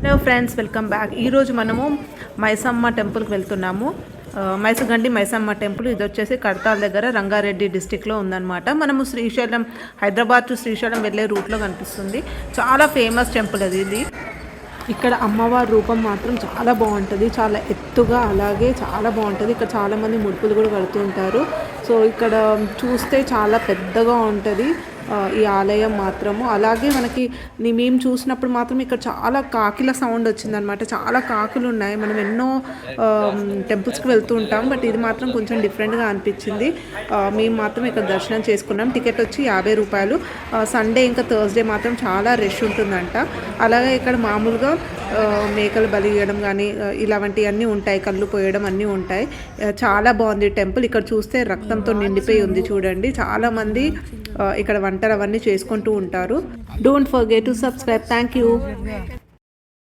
Hello friends, welcome back. ఈరోజు మనము మైసమ్మ టెంపుల్కి వెళ్తున్నాము. మైసగండి మైసమ్మ టెంపుల్ ఇది వచ్చేసి కడతాల్ దగ్గర రంగారెడ్డి డిస్టిక్లో ఉందన్నమాట. మనము శ్రీశైలం, హైదరాబాద్ టు శ్రీశైలం వెళ్ళే రూట్లో కనిపిస్తుంది. చాలా ఫేమస్ టెంపుల్ అది. ఇది ఇక్కడ అమ్మవారి రూపం మాత్రం చాలా బాగుంటుంది, చాలా ఎత్తుగా, అలాగే చాలా బాగుంటుంది. ఇక్కడ చాలామంది ముడుపులు కూడా కడుతూ ఉంటారు. సో ఇక్కడ చూస్తే చాలా పెద్దగా ఉంటుంది ఈ ఆలయం మాత్రము. అలాగే మనకి మేము చూసినప్పుడు మాత్రం ఇక్కడ చాలా కాకిల సౌండ్ వచ్చిందనమాట. చాలా కాకులు ఉన్నాయి. మనం ఎన్నో టెంపుల్స్కి వెళ్తూ ఉంటాం, బట్ ఇది మాత్రం కొంచెం డిఫరెంట్గా అనిపించింది. మేము మాత్రం ఇక్కడ దర్శనం చేసుకున్నాం. టికెట్ వచ్చి 50 రూపాయలు. సండే ఇంకా థర్స్డే మాత్రం చాలా రష్ ఉంటుందంట. అలాగే ఇక్కడ మామూలుగా మేకలు బలి ఇవ్వడం కానీ ఇలాంటివన్నీ ఉంటాయి, కళ్ళు పోయడం అన్నీ ఉంటాయి. చాలా బాగుంది టెంపుల్. ఇక్కడ చూస్తే రక్తంతో నిండిపోయి ఉంది చూడండి. చాలామంది ఇక్కడ వంటలు అవన్నీ చేసుకుంటూ ఉంటారు. Don't forget to subscribe. Thank you.